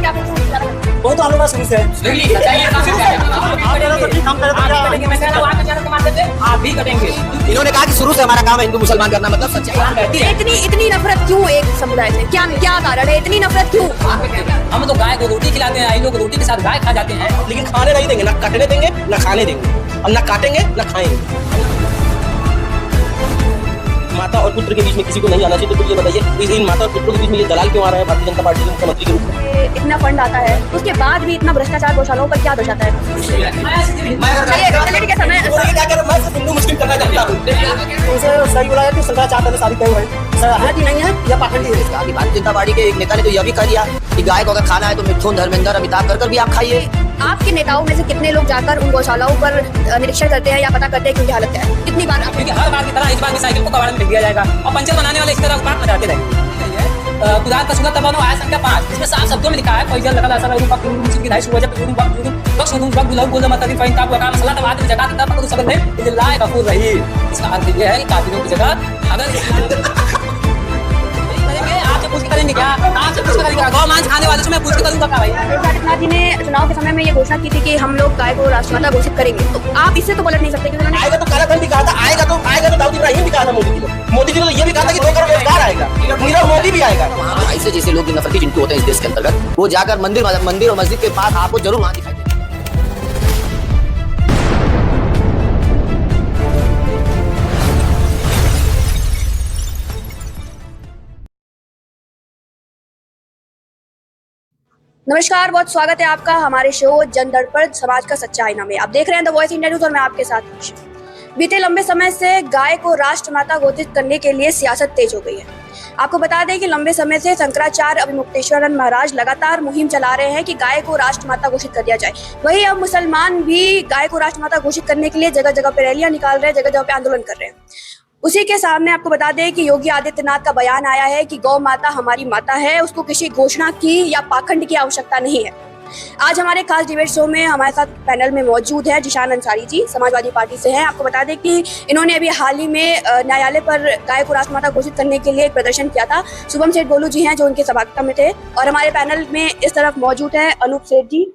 क्या फिर शुरू किया? वो तो हम लोग का शुरू से है। आप भी करेंगे। इन्होंने कहा कि शुरू से हमारा काम है हिंदू मुसलमान करना, मतलब सच्चाई। इतनी नफरत क्यों एक समुदाय से? क्या कारण है? इतनी नफरत क्यों? हम तो गाय को रोटी खिलाते हैं, लोग रोटी के साथ गाय खा जाते हैं। लेकिन खाने नहीं देंगे, ना काटने देंगे ना खाने देंगे, और ना काटेंगे ना खाएंगे। माता और पुत्र के बीच में किसी को नहीं आना चाहिए, तो फिर ये बताइए इन माता और पुत्रों के बीच में ये दलाल क्यों आ रहा है भारतीय जनता पार्टी के मुख्यमंत्री के रूप में? इतना फंड आता है उसके बाद भी इतना भ्रष्टाचार गौशालाओं पर क्या दर्शाता है? चलिए के समय और ये क्या कह रहे हैं, मैं सिर्फ हिंदू मुस्लिम करना चाहता हूँ। उनसे सही बोला है कि शंकराचार्य ने शादी तय हुई है, सर नहीं है या पाखंडी है? कहा कि भारतीय जनता पार्टी के एक नेता ने तो यह भी कह दिया कि गाय को अगर खाना है तो मिथुन, धर्मेंद्र, अमिताभ कर भी आप खाइए। आपके नेताओं में से कितने लोग जाकर उन गौशालाओं पर निरीक्षण करते हैं या पता करते हैं कि उनकी हालत क्या है? कितनी बार क्योंकि हर बार की तरह इस बार भी साइकिल को कबाड़ में दिया जाएगा और पंचर बनाने वाले इस तरह बात में जाते रहेंगे। गुजरात का सुना तबानो आया संख्या 5, इसमें साफ शब्दों में लिखा है फैजल लगा असर उन वक्त उन की 250 वजह पे वक्त बख्श उन वक्त बुलाऊ बोल मतलब फाइन का काम सलात बाद में जगह तब को सबल है इल्लाह गफूर रही। इसका अर्थ ये है कि काफिरों की जगह अगर आपसे पूछ के करेंगे क्या? आपसे पूछ के करेंगे गौ मांस खाने वाले से मैं पूछ के करूंगा क्या भाई? आदित्यनाथ जी ने चुनाव के समय में ये घोषणा की थी कि हम लोग गाय को राष्ट्रमाता घोषित करेंगे, तो आप इससे तो पलट नहीं सकते क्योंकि आएगा तो कालाधन भी कहा था, आएगा तो दाऊद इब्राहिम भी कहा था मोदी जी को। मोदी जी ने तो ये भी कहा था कि 2 करोड़ रोजगार आएगा, नीरव मोदी भी आएगा। ऐसे जैसे लोग नफरती जिनको होते हैं इस देश के अंतर्गत, वो जाकर मंदिर और मस्जिद के पास आपको जरूर वहाँ दिखाई देंगे। नमस्कार, बहुत स्वागत है आपका हमारे शो जन दर्पण समाज का सच्चा आईना में। आप देख रहे हैं द वॉइस इंडिया न्यूज और मैं आपके साथ हूं। बीते लंबे समय से गाय को राष्ट्रमाता घोषित करने के लिए सियासत तेज हो गई है। आपको बता दें कि लंबे समय से शंकराचार्य अभिमुक्तेश्वरानंद महाराज लगातार मुहिम चला रहे हैं कि गाय को राष्ट्रमाता घोषित कर दिया जाए। वहीं अब मुसलमान भी गाय को राष्ट्रमाता घोषित करने के लिए जगह जगह पे रैलियां निकाल रहे हैं, जगह जगह पे आंदोलन कर रहे हैं। उसी के सामने आपको बता दें कि योगी आदित्यनाथ का बयान आया है कि गौ माता हमारी माता है, उसको किसी घोषणा की या पाखंड की आवश्यकता नहीं है। आज हमारे खास डिबेट शो में हमारे साथ पैनल में मौजूद है जिशान अंसारी जी, समाजवादी पार्टी से हैं। आपको बता दें कि इन्होंने अभी हाल ही में न्यायालय पर गाय को राष्ट्रमाता घोषित करने के लिए एक प्रदर्शन किया था। शुभम सेठ गोलू जी हैं जो उनके सभापति में थे, और हमारे पैनल में इस तरफ मौजूद है अनूप सेठ जी,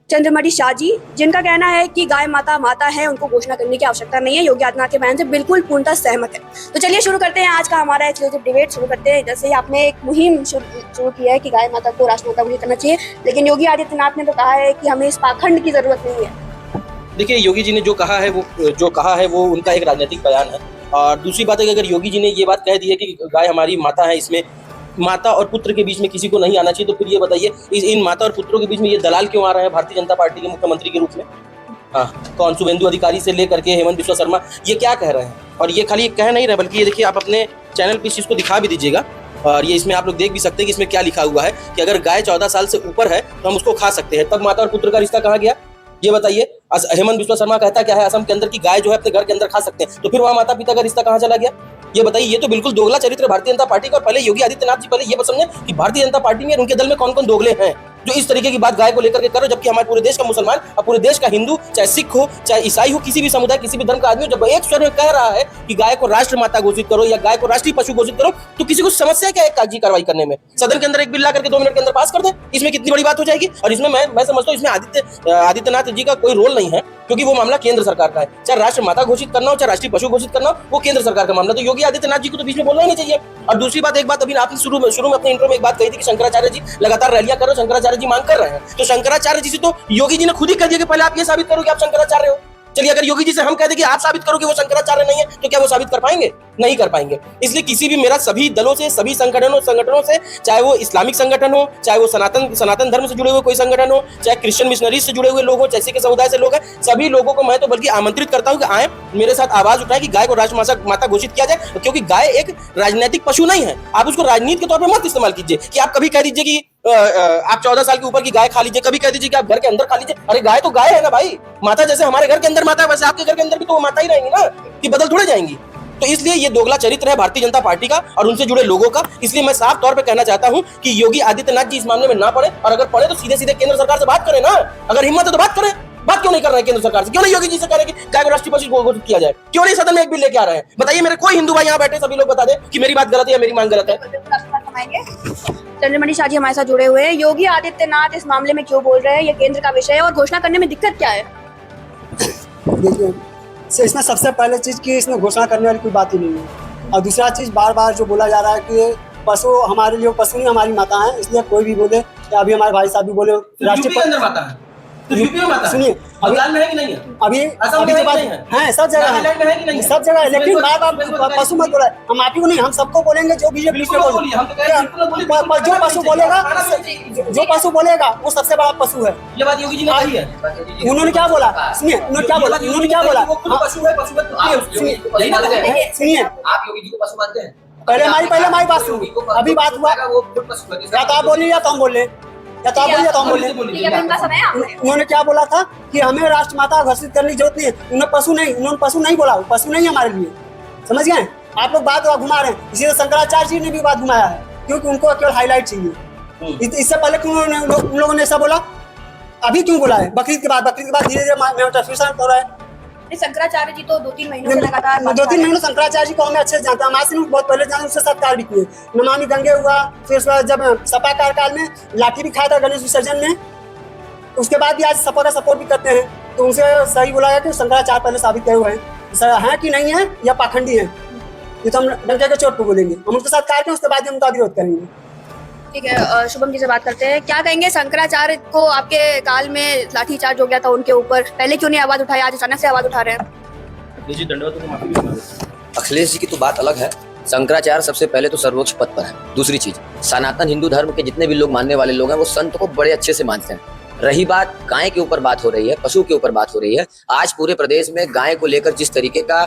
चंद्रमणि शाह जी, जिनका कहना है कि गाय माता माता है, उनको घोषणा करने की आवश्यकता नहीं है। योगी आदित्यनाथ के बयान से बिल्कुल पूर्णतः सहमत है। तो चलिए शुरू करते हैं आज का हमारा एक्सक्लूसिव डिबेट। शुरू करते हैं, जैसे ही आपने एक मुहिम शुरू की है कि गाय माता को राष्ट्रमाता घोषित करना चाहिए, लेकिन योगी आदित्यनाथ ने तो कहा है कि हमें इस पाखंड की जरूरत नहीं है। देखिए, योगी जी ने जो कहा है वो उनका एक राजनीतिक बयान है। और दूसरी बात है कि अगर योगी जी ने ये बात कह दी है कि गाय हमारी माता है, इसमें माता और पुत्र के बीच में किसी को नहीं आना चाहिए, तो फिर ये बताइए इन माता और पुत्रों के बीच में ये दलाल क्यों आ रहा है भारतीय जनता पार्टी के मुख्यमंत्री के रूप में? हाँ, कौन शुभेंदु अधिकारी से लेकर के हेमंत बिस्वा शर्मा, ये क्या कह रहे हैं? और ये खाली कह नहीं रहे, बल्कि ये देखिए, आप अपने चैनल पर इस चीज़ को दिखा भी दीजिएगा। और ये इसमें आप लोग देख भी सकते हैं कि इसमें क्या लिखा हुआ है कि अगर गाय 14 साल से ऊपर है तो हम उसको खा सकते हैं। तब माता और पुत्र का रिश्ता कहाँ गया, ये बताइए। हेमंत बिस्वा शर्मा कहता क्या है, असम के अंदर की गाय जो है अपने घर के अंदर खा सकते हैं, तो फिर वहाँ माता पिता का रिश्ता कहाँ चला गया, ये बताइए। ये तो बिल्कुल दोगला चरित्र भारतीय जनता पार्टी का। और पहले योगी आदित्यनाथ जी पहले ये समझें कि भारतीय जनता पार्टी में उनके दल में कौन कौन दोगले हैं जो इस तरीके की बात गाय को लेकर के करो, जबकि हमारे पूरे देश का मुसलमान और पूरे देश का हिंदू, चाहे सिख हो चाहे ईसाई हो, किसी भी समुदाय किसी भी धर्म का आदमी हो, जब एक स्वर में कह रहा है कि गाय को राष्ट्रमाता घोषित करो या गाय को राष्ट्रीय पशु घोषित करो, तो किसी को समस्या क्या है कागजी कार्रवाई करने में? सदन के अंदर एक बिल ला करके 2 मिनट के अंदर पास कर दे, इसमें कितनी बड़ी बात हो जाएगी। और इसमें मैं समझता हूँ इसमें आदित्यनाथ जी का कोई रोल नहीं है, क्योंकि वो मामला केंद्र सरकार का है। चाहे राष्ट्रमाता घोषित करना हो चाहे राष्ट्रीय पशु घोषित करना हो, वो केंद्र सरकार का मामला। तो योगी आदित्यनाथ जी को तो बीच में बोलना ही नहीं चाहिए। और दूसरी बात, एक बात अभी आपने शुरू में अपने इंट्रो में एक बात कही थी कि शंकराचार्य जी लगातार रैलियां कर रहे हो, शंकराचार्य जी मांग कर रहे हैं, तो शंकराचार्य जी से तो योगी जी ने खुद ही कह दिया कि पहले आप ये साबित करो कि आप शंकराचार्य हो। चलिए, अगर योगी जी से हम कहते कि आप साबित करो कि वो शंकराचार्य नहीं है, तो क्या वो साबित कर पाएंगे? नहीं कर पाएंगे। इसलिए किसी भी मेरा सभी दलों से, सभी संगठनों से, चाहे वो इस्लामिक संगठन हो, चाहे वो सनातन धर्म से जुड़े हुए कोई संगठन हो, चाहे क्रिश्चियन मिशनरी से जुड़े हुए लोग हो, जैसे के समुदाय से लोग हैं, सभी लोगों को मैं तो बल्कि आमंत्रित करता हूं कि आए मेरे साथ आवाज उठाए कि गाय को राष्ट्रमाता घोषित किया जाए, क्योंकि गाय एक राजनीतिक पशु नहीं है। आप उसको राजनीति के तौर पर मत इस्तेमाल कीजिए कि आप कभी कह दीजिए कि आप 14 साल के ऊपर की गाय खा लीजिए, कभी कह दीजिए कि आप घर के अंदर खा लीजिए। अरे गाय तो गाय है ना भाई, माता जैसे हमारे घर के अंदर माता है, वैसे आपके घर के अंदर भी तो वो माता ही रहेंगी ना, कि बदल थोड़े जाएंगी। तो इसलिए ये दोगला चरित्र है भारतीय जनता पार्टी का और उनसे जुड़े लोगों का। इसलिए मैं साफ तौर पे कहना चाहता हूं कि योगी आदित्यनाथ जी इस मामले में ना पड़े, और अगर पड़े तो सीधे सीधे केंद्र सरकार से बात करें ना। अगर हिम्मत है तो बात करें। बात क्यों नहीं कर रहे हैं केंद्र सरकार से? क्यों नहीं योगी जी से कह रहे हैं कि गाय को राष्ट्रीय पशु घोषित किया जाए? क्यों नहीं सदन में एक बिल लेके आ रहे हैं? बताइए, मेरे कोई हिंदू भाई यहाँ बैठे सभी लोग बता दें कि मेरी बात गलत है या मेरी मांग गलत है। चंद्रमणि शाह जी हमारे साथ जुड़े हुए हैं। योगी आदित्यनाथ इस मामले में क्यों बोल रहे हैं, ये केंद्र का विषय है और घोषणा करने में दिक्कत क्या है? देखिए, इसमें सबसे पहले चीज़ कि इसमें घोषणा करने वाली कोई बात ही नहीं है। और दूसरा चीज़ बार बार जो बोला जा रहा है कि पशु हमारे लिए पशु नहीं हमारी माता है, इसलिए कोई भी बोले या अभी हमारे भाई साहब भी बोले यूपी के अंदर माता है, तो यूपी में माता है, सुनिए, बंगाल में है कि नहीं है, अभी असम अभी में के बाद है सब जगह नागालैंड में है कि नहीं है, है? सब जगह है, लेकिन इसमें बार बार कोई पशु मत बोला। हम आप ही को नहीं, हम सबको बोलेंगे जो बीजेपी बिल्कुल मत बोलिए, हम तो कह रहे हैं बिल्कुल मत बोलिए, बिल्कुल जो पशु बोलेगा जो पशु बोलेगा वो सबसे बड़ा पशु है। ये बात योगी जी ने कही है। उन्होंने क्या बोला? सुनिए, उन्होंने क्या बोला? उन्होंने क्या बोला? वो खुद पशु है, पशु यही ना कहे। सुनिए, आप योगी जी को पशु मानते हैं? पहले हमारी बात सुनिए, अभी बात हुआ वो खुद पशु है। या तो आप बोलिए या तो हम बोले, या तो आप बोलिए या तो हम बोले। ठीक है, अभी उनका समय है, आप बोलिए। उन्होंने क्या बोला था कि हमें राष्ट्रमाता घोषित करने की जरूरत नहीं है। उन्होंने पशु नहीं बोला, पशु नहीं है हमारे लिए, समझ गए? आप लोग बात घुमा रहे हैं। इसी तरह शंकराचार्य जी ने भी बात घुमाया है, क्योंकि उनको केवल हाईलाइट चाहिए। इससे पहले क्यों उन लोगों ने ऐसा बोला? अभी क्यों बोला है? बकरीद के बाद धीरे धीरे ट्रांसमिशन हो रहा है। शंकराचार्य जी तो 2-3 महीनों से लगातार 2-3 महीनों शंकराचार्य जी को हमें अच्छे से जानते हैं, हमारे से बहुत पहले जानते, उससे सत्कार भी किए। नमामि गंगे हुआ, फिर उसके बाद जब सपा कार्यकाल में लाठी भी खाया था गणेश विसर्जन में, उसके बाद भी आज सपा का सपोर्ट भी करते हैं। तो उनसे सही बोला गया कि शंकराचार्य पहले साबित किए हुए हैं कि नहीं है या पाखंडी है, ये तो हम डंके के चोट पर बोलेंगे। हम उनके साथ कार्य करें, उसके बाद उनका विरोध करेंगे। ठीक है, शुभम जी से बात करते हैं। क्या कहेंगे, शंकराचार्य को आपके काल में लाठीचार्ज हो गया था उनके ऊपर, पहले क्यों नहीं आवाज उठाई, आज अचानक से आवाज उठा रहे हैं? जी दंडवत को माफी भी मांगे। अखिलेश जी की तो बात अलग है। शंकराचार्य सबसे पहले तो सर्वोच्च पद पर है। दूसरी चीज, सनातन हिंदू धर्म के जितने भी लोग मानने वाले लोग हैं वो संत को बड़े अच्छे से मानते हैं। रही बात गाय के ऊपर बात हो रही है, पशु के ऊपर बात हो रही है, आज पूरे प्रदेश में गाय को लेकर जिस तरीके का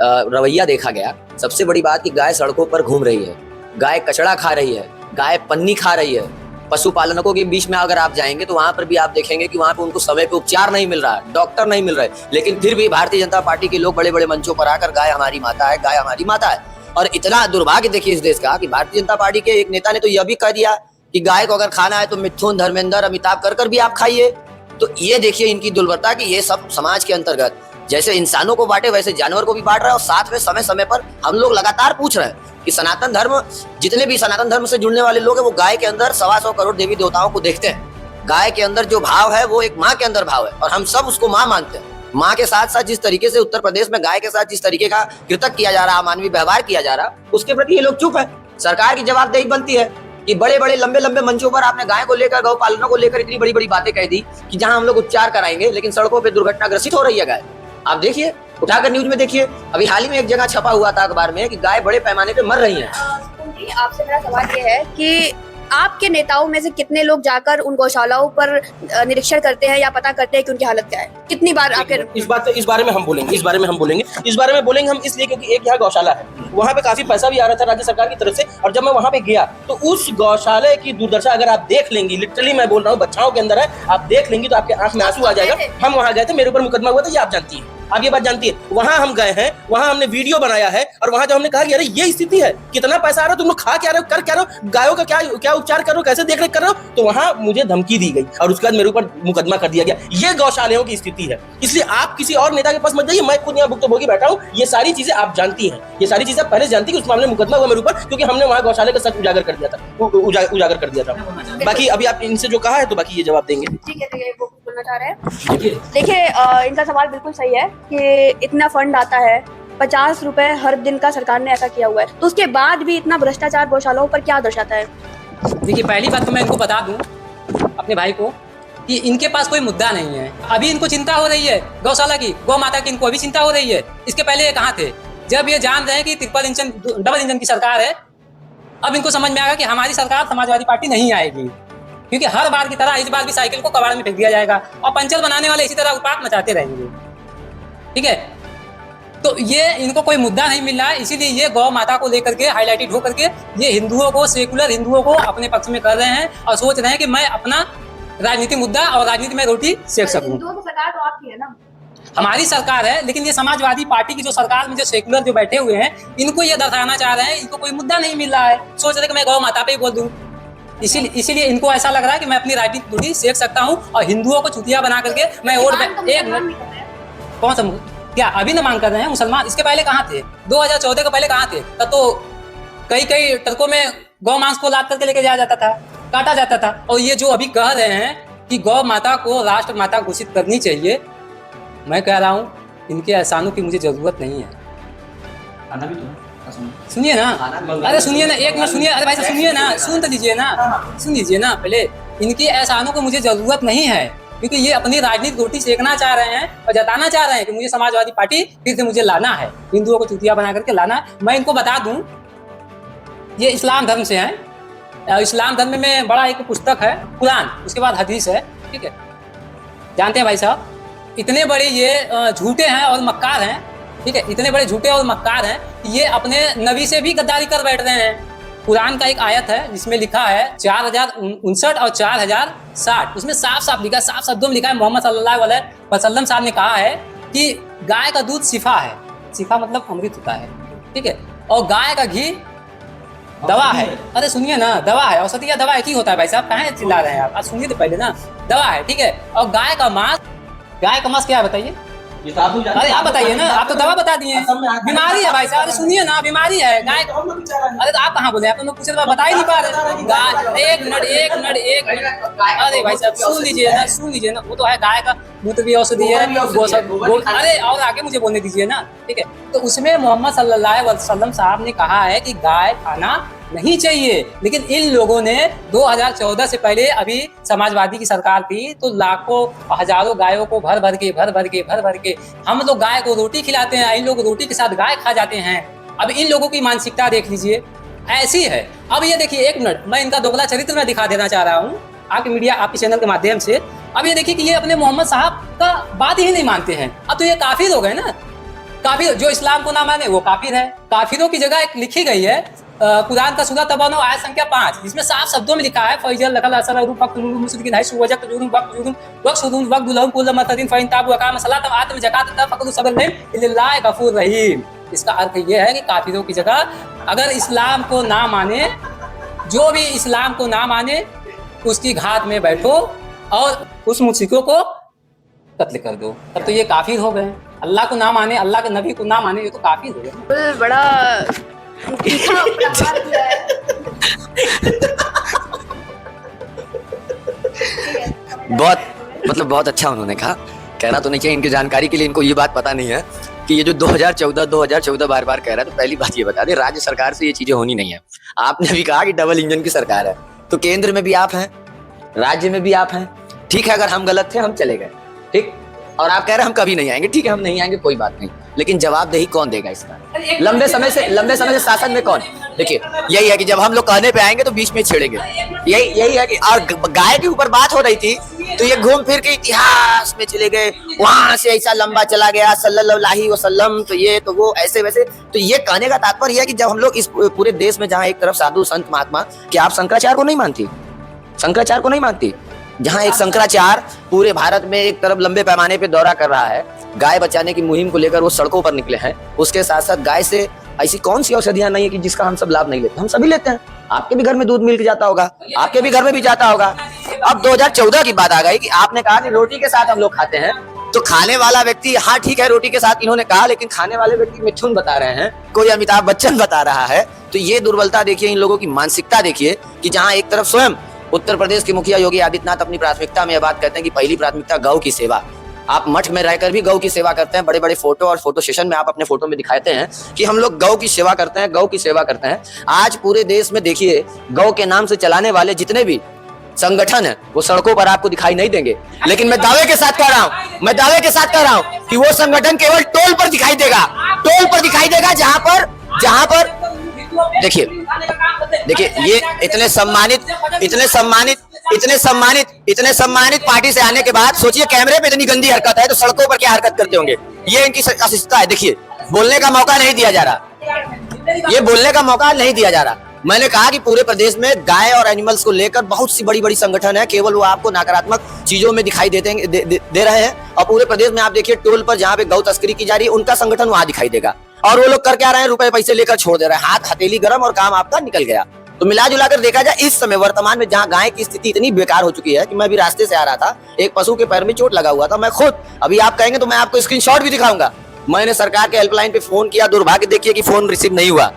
रवैया देखा गया, सबसे बड़ी बात कि गाय सड़कों पर घूम रही है, गाय कचड़ा खा रही है, गाय पन्नी खा रही है। पशुपालकों के बीच में अगर आप जाएंगे तो वहां पर भी आप देखेंगे कि वहां पर उनको समय पे उपचार नहीं मिल रहा है, डॉक्टर नहीं मिल रहे, लेकिन फिर भी भारतीय जनता पार्टी के लोग बड़े बड़े मंचों पर आकर गाय हमारी माता है, गाय हमारी माता है। और इतना दुर्भाग्य देखिए इस देश का कि भारतीय जनता पार्टी के एक नेता ने तो यह भी कह दिया कि गाय को अगर खाना है तो मिथुन, धर्मेंद्र, अमिताभ कर भी आप खाइए। तो ये देखिए इनकी दुर्बलता कि ये सब समाज के अंतर्गत जैसे इंसानों को बांटे वैसे जानवर को भी बांट रहा है। और साथ में समय समय पर हम लोग लगातार पूछ रहे हैं कि सनातन धर्म, जितने भी सनातन धर्म से जुड़ने वाले लोग हैं वो गाय के अंदर 125 करोड़ देवी देवताओं को देखते हैं। गाय के अंदर जो भाव है वो एक माँ के अंदर भाव है और हम सब उसको माँ मानते हैं। माँ के साथ साथ जिस तरीके से उत्तर प्रदेश में गाय के साथ जिस तरीके का कृतक किया जा रहा है, मानवीय व्यवहार किया जा रहा, उसके प्रति ये लोग चुप है। सरकार की जवाबदेही बनती है कि बड़े बड़े लंबे लंबे मंचों पर आपने गाय को लेकर, गौ पालना को लेकर इतनी बड़ी बड़ी बातें कह दी कि जहां हम लोग उपचार कराएंगे लेकिन सड़कों पर दुर्घटना ग्रसित हो रही है गाय। आप देखिए, उठाकर न्यूज में देखिए, अभी हाल ही में एक जगह छपा हुआ था अखबार में कि गाय बड़े पैमाने पे मर रही हैं। आपसे मेरा सवाल ये है कि आपके नेताओं में से कितने लोग जाकर उन गौशालाओं पर निरीक्षण करते हैं या पता करते हैं कि उनकी हालत क्या है? कितनी बार आपके इस बारे में हम बोलेंगे, इस बारे में बोलेंगे हम इसलिए क्योंकि एक यहाँ गौशाला है, वहाँ पे काफी पैसा भी आ रहा था राज्य सरकार की तरफ से। और जब मैं वहाँ पे गया तो उस गौशाला की दुर्दशा अगर आप देख लेंगी, लिटरली मैं बोल रहा हूँ, बच्चाओं के अंदर है, आप देख लेंगी तो आपके आंख में आंसू आ जाएगा। हम वहाँ गए थे, मेरे ऊपर मुकदमा हुआ था, ये आप जानती है, आप ये बात जानती है। वहां हम गए हैं, वहां हमने वीडियो बनाया है और वहां जब हमने कहा कि अरे ये स्थिति है, कितना पैसा आ रहा है, तुम लोग खा क्या रहे हो, कर क्या रहे हो, गायों का क्या उपचार कर रहे हो, कैसे देख रेख कर रहे हो, तो वहां मुझे धमकी दी गई और उसके बाद मेरे ऊपर मुकदमा कर दिया गया। ये गौशालाओं की स्थिति है। इसलिए आप किसी और नेता के पास मत जाइए, मैं खुद यहाँ भुक्तभोगी बैठा हूँ, ये सारी चीजें आप जानती हैं, ये सारी चीजें पहले जानती कि उस मामले में मुकदमा हुआ मेरे ऊपर, क्योंकि हमने वहां गौशाले का सच उजागर कर दिया था। बाकी अभी आप इनसे जो कहा है तो बाकी ये जवाब देंगे। ठीक है, वो बोलना चाह रहे हैं। देखिए, इनका सवाल बिल्कुल सही है कि इतना फंड आता है, 50 रुपए हर दिन का सरकार ने ऐसा किया हुआ है, तो उसके बाद भी इतना भ्रष्टाचार गौशालाओं पर क्या दर्शाता है? देखिए, पहली बात तो मैं इनको बता दूं अपने भाई को कि इनके पास कोई मुद्दा नहीं है। अभी इनको चिंता हो रही है गौशाला की, गौ माता की, इनको अभी चिंता हो रही है। इसके पहले ये कहाँ थे? जब ये जान रहे हैं कि डबल इंजन की सरकार है, अब इनको समझ में आएगा कि हमारी सरकार समाजवादी पार्टी नहीं आएगी, क्योंकि हर बार की तरह इस बार भी साइकिल को कबाड़ में फेंक दिया जाएगा और पंचर बनाने वाले इसी तरह उत्पात मचाते रहेंगे। ठीक है, तो ये इनको कोई मुद्दा नहीं मिल रहा है, इसीलिए ये गौ माता को लेकर के हाईलाइटेड होकर के ये हिंदुओं को, सेकुलर हिंदुओं को अपने पक्ष में कर रहे हैं और सोच रहे हैं कि मैं अपना राजनीतिक मुद्दा और राजनीति में रोटी सेक सकूं। हिंदुओं की सरकार तो आपकी है ना? हमारी सरकार है, लेकिन ये समाजवादी पार्टी की जो सरकार में जो सेकुलर जो बैठे हुए हैं, इनको ये दर्शाना चाह रहे हैं इनको कोई मुद्दा नहीं मिल रहा है, सोच रहे कि मैं गौ माता पे ही बोल दूं। इसीलिए इनको ऐसा लग रहा है कि मैं अपनी राजनीतिक रोटी सेक सकता हूं और हिंदुओं को चुतिया बना करके मैं कौन सा क्या अभी न मांग कर रहे हैं मुसलमान? इसके पहले कहाँ थे? 2014 के पहले कहाँ थे? तब तो कई ट्रकों में गौ मांस को लाद करके लेके जाया जाता था, काटा जाता था। और ये जो अभी कह रहे हैं कि गौ माता को राष्ट्र माता घोषित करनी चाहिए, मैं कह रहा हूँ इनके एहसानों की मुझे जरूरत नहीं है। सुनिए ना, अरे सुनिए ना, एक मिनट सुनिए, अरे भाई साहब सुनिए ना, सुन तो लीजिए ना, सुन लीजिए ना पहले। इनके एहसानों को मुझे जरूरत नहीं है, क्योंकि ये अपनी राजनीतिक रोटी सेकना चाह रहे हैं और जताना चाह रहे हैं कि मुझे समाजवादी पार्टी फिर से मुझे लाना है, हिंदुओं को चूतिया बना करके लाना है। मैं इनको बता दूं, ये इस्लाम धर्म से हैं। इस्लाम धर्म में बड़ा एक पुस्तक है कुरान, उसके बाद हदीस है, ठीक है। जानते हैं भाई साहब, इतने बड़े ये झूठे हैं और मक्कार हैं, ठीक है, इतने बड़े झूठे और मक्कार हैं, ये अपने नबी से भी गद्दारी कर बैठ रहे हैं। कुरान का एक आयत है जिसमें लिखा है 4059 और 4060, उसमें साफ साफ लिखा है, साफ शब्दों में लिखा है, मोहम्मद सल्लल्लाहु अलैहि वसल्लम साहब ने कहा है कि गाय का दूध शिफा है, शिफा मतलब अमृत होता है, ठीक है, और गाय का घी दवा है। अरे सुनिए ना, दवा है, औषधि या दवा एक ही होता है भाई साहब, कहाँ चिल्ला रहे हैं आप, सुनिए तो पहले ना, दवा है, ठीक है। और गाय का मांस क्या है बताइए? अरे आप बताइए ना, आप तो दवा बता दिए, बीमारी है भाई साहब। अरे सुनिए ना, बीमारी है गाय। अरे तो आप कहाँ बोले, आप तो पूछे तो बता ही नहीं पा रहे। गाय, एक मिनट, अरे भाई साहब सुन लीजिए ना, वो तो है गाय का मूत्र भी औषधि है, अरे और आगे मुझे बोलने दीजिए ना, ठीक है। तो उसमें मोहम्मद सल्लल्लाहु अलैहि वसल्लम साहब ने कहा है कि गाय खाना नहीं चाहिए, लेकिन इन लोगों ने 2014 से पहले अभी समाजवादी की सरकार थी तो लाखों हजारों गायों को भर भर के हम लोग गाय को रोटी खिलाते हैं, इन लोग रोटी के साथ गाय खा जाते हैं। अब इन लोगों की मानसिकता देख लीजिए, ऐसी है। अब ये देखिए, एक मिनट, मैं इनका दोगला चरित्र में दिखा देना चाह रहा हूँ आपके मीडिया, आपके चैनल के माध्यम से। अब ये देखिए कि ये अपने मोहम्मद साहब का बात ही नहीं मानते हैं। अब तो ये काफिर हो गए ना, काफिर जो इस्लाम को ना माने वो काफिर है। काफिरों की जगह एक लिखी गई है कुरान का सूरह तौबा 9 आयत संख्या 5, जिसमें साफ शब्दों में लिखा है फैजल लखल असर रूप मुस्लिमीन है सुवजक जुरुम वक्त जुरुम वक्त सुदुन वक्त दुलहम कुल मतदिन फइन ताबु अकाम सलात आतम ज़कात तफकुल सबल लिल्लाह गफूर रहीम। इसका अर्थ ये है कि काफिरों की जगह अगर इस्लाम को ना माने, जो भी इस्लाम को ना माने उसकी घात में बैठो और उस मुश्रिकों को कत्ल कर दो, तब तो ये काफिर हो गए। अल्लाह को ना माने, अल्लाह के नबी को ना माने, ये तो काफिर हो गए। बड़ा तीखा प्रहार किया है। बहुत अच्छा उन्होंने कहा, कहना तो नहीं चाहिए, इनकी जानकारी के लिए इनको ये बात पता नहीं है कि ये जो 2014 बार बार कह रहा है। तो पहली बात ये बता दे, राज्य सरकार से ये चीजें होनी नहीं है। आपने भी कहा कि डबल इंजन की सरकार है, तो केंद्र में भी आप हैं, राज्य में भी आप हैं, ठीक है। अगर हम गलत थे हम चले गए, ठीक, और आप कह रहे हैं हम कभी नहीं आएंगे, ठीक है, हम नहीं आएंगे, कोई बात नहीं, लेकिन जवाबदेही कौन देगा इसका? लंबे समय से शासन में कौन? देखिए, यही है कि जब हम लोग कहने पे आएंगे तो बीच में छेड़ेंगे, यही है कि, और गाय के ऊपर बात हो रही थी तो ये घूम फिर के इतिहास में चले गए, वहां से ऐसा लंबा चला गया सल्लल्लाहु अलैहि वसल्लम, तो ये तो वो ऐसे वैसे। तो ये कहने का तात्पर्य है कि जब हम लोग इस पूरे देश में जहाँ एक तरफ साधु संत महात्मा, क्या आप शंकराचार्य को नहीं मानती? शंकराचार्य को नहीं मानती? जहाँ एक शंकराचार्य पूरे भारत में एक तरफ लंबे पैमाने पे दौरा कर रहा है, गाय बचाने की मुहिम को लेकर वो सड़कों पर निकले हैं, उसके साथ साथ गाय से ऐसी कौन सी औषधियां नहीं है कि जिसका हम सब लाभ नहीं लेते? हम सभी लेते हैं। आपके भी घर में दूध मिल जाता होगा, आपके भी घर में भी जाता होगा। अब 2014 की बात आ गई कि आपने कहा कि रोटी के साथ हम लोग खाते हैं, तो खाने वाला व्यक्ति, हाँ ठीक है रोटी के साथ इन्होंने कहा, लेकिन खाने वाले व्यक्ति मिथुन बता रहे हैं, कोई अमिताभ बच्चन बता रहा है। तो ये दुर्बलता देखिए, इन लोगों की मानसिकता देखिए कि जहाँ एक तरफ स्वयं उत्तर प्रदेश के मुखिया योगी आदित्यनाथ अपनी प्राथमिकता में यह बात कहते हैं कि पहली प्राथमिकता गौ की सेवा। आप मठ में रहकर भी गौ की सेवा करते हैं, बड़े बड़े फोटो और फोटो सेशन में आप अपने फोटो में दिखाते हैं कि हम लोग गौ की सेवा करते हैं, गौ की सेवा करते हैं। आज पूरे देश में देखिए, गौ के नाम से चलाने वाले जितने भी संगठन है वो सड़कों पर आपको दिखाई नहीं देंगे, लेकिन मैं दावे के साथ कह रहा हूँ कि वो संगठन केवल टोल पर दिखाई देगा, जहां पर देखिए ये इतने सम्मानित पार्टी से आने के बाद सोचिए कैमरे पे इतनी गंदी हरकत है तो सड़कों पर क्या हरकत करते होंगे। ये इनकी अशिष्टता है। देखिए, बोलने का मौका नहीं दिया जा रहा। मैंने कहा कि पूरे प्रदेश में गाय और एनिमल्स को लेकर बहुत सी बड़ी बड़ी संगठन है, केवल वो आपको नकारात्मक चीजों में दिखाई दे रहे हैं। और पूरे प्रदेश में आप देखिए, टोल पर जहाँ पे गौ तस्करी की जा रही है उनका संगठन वहां दिखाई देगा, और वो लोग कर क्या रहे हैं, रुपए पैसे लेकर छोड़ दे रहे हैं, हाथ हथेली गरम और काम आपका निकल गया। तो मिला जुला कर देखा जाए, इस समय वर्तमान में जहाँ गाय की स्थिति इतनी बेकार हो चुकी है कि मैं भी रास्ते से आ रहा था, एक पशु के पैर में चोट लगा हुआ था। मैं खुद, अभी आप कहेंगे तो मैं आपको स्क्रीनशॉट भी दिखाऊंगा, मैंने सरकार के हेल्पलाइन पे फोन किया, दुर्भाग्य देखिए कि फोन रिसीव नहीं हुआ।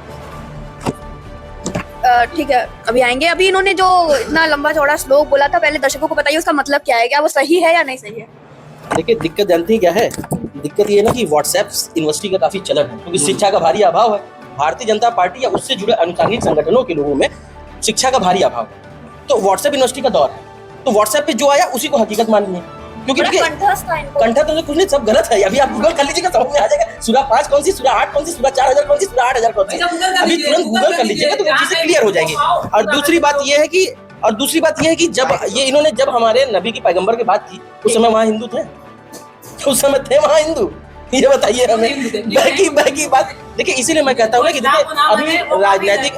ठीक है, अभी आएंगे। अभी इन्होंने जो इतना लंबा चौड़ा श्लोक बोला था, पहले दर्शकों को बताइए उसका मतलब क्या है, क्या वो सही है या नहीं सही है? देखिए, दिक्कत जानती हैं क्या है? दिक्कत ये है ना कि व्हाट्सएप यूनिवर्सिटी का काफी चलन है, क्योंकि शिक्षा का भारी अभाव है। भारतीय जनता पार्टी या उससे जुड़े अनुषंगिक संगठनों के लोगों में शिक्षा का भारी अभाव है। तो व्हाट्सएप यूनिवर्सिटी का दौर है, तो व्हाट्सएप पे जो आया उसी को हकीकत मानिए, क्योंकि कंठा तो कुछ नहीं, सब गलत है। अभी आप गूगल कर लीजिएगा, समझ में आ जाएगा। सूरा 5 कौन सी, सूरा 8 कौन सी, सूरा 4000 कौन सी, सूरा 8000 कौन सी। अभी तुरंत गूगल कर लीजिएगा तो वो चीजें क्लियर हो जाएगी। और दूसरी बात ये है कि जब ये इन्होंने जब हमारे नबी की पैगंबर की बात की, उस समय वहाँ हिंदू थे? उस समय थे वहाँ हिंदू? ये बताइए हमें। बाकी बात देखिए, इसीलिए मैं कहता हूँ ना कि देखिए,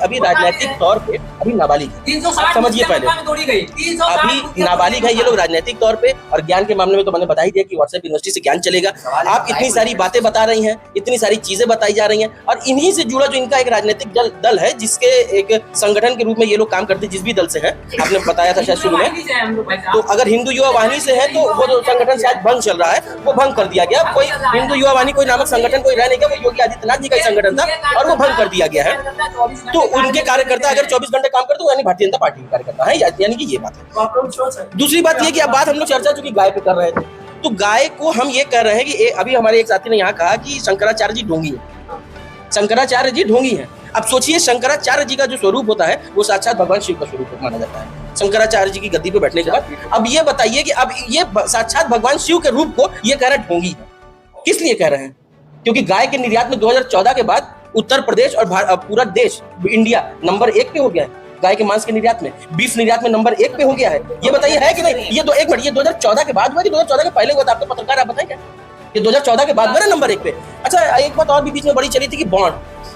अभी राजनीतिक तौर पे अभी नाबालिग है, समझिए पहले, अभी नाबालिग है ये लोग राजनीतिक तौर पे। और ज्ञान के मामले में तो मैंने बता ही दिया कि व्हाट्सएप यूनिवर्सिटी से ज्ञान चलेगा। आप इतनी सारी बातें बता रही हैं, इतनी सारी चीजें बताई जा रही हैं, और इन्हीं से जुड़ा जो इनका एक राजनीतिक दल है, जिसके एक संगठन के रूप में ये लोग काम करते हैं, जिस भी दल से है, आपने बताया था शायद शुरू में। तो अगर हिंदू युवा वाहिनी से है तो वो जो संगठन शायद भंग चल रहा है, वो भंग कर दिया गया। कोई हिंदू युवा वाहिनी कोई नामक संगठन कोई रह नहीं गया, वो योगी आदित्यनाथ जी का संगठन था और वो भंग कर दिया गया है। तो उनके कार्यकर्ता अगर 24 घंटे काम करते हो, यानी भारतीय जनता पार्टी के कार्यकर्ता है, यानी कि ये बात है। दूसरी बात ये कि अब बात हम लोग चर्चा चूंकि गाय पे कर रहे थे, तो गाय को हम ये कर रहे हैं कि अभी हमारे एक साथी ने यहाँ कहा कि शंकराचार्य जी ढोंगी है, शंकराचार्य जी ढोंगी है। अब सोचिए, शंकराचार्य जी का जो स्वरूप होता है वो साक्षात भगवान शिव का स्वरूप माना जाता है। शंकराचार्य जी की गद्दी पे बैठने के बाद अब ये बताइए कि अब ये साक्षात भगवान शिव के रूप को ये कह रहे हैं ढोंगी है। किस लिए कह रहे हैं? क्योंकि गाय के निर्यात में 2014 के बाद उत्तर प्रदेश और पूरा देश, इंडिया नंबर 1 पे हो गया है। गाय के मांस के निर्यात में, बीफ निर्यात में नंबर 1 पे हो गया है। ये बताइए है कि नहीं? ये एक मिनट, ये 2014 के बाद हुआ कि 2014 के पहले हुआ था? आपको पत्रकार आप बताएं क्या? ये 2014 के बाद हुआ नंबर 1 पे। अच्छा, एक बात और भी बीच में बड़ी चली थी कि बॉन्ड,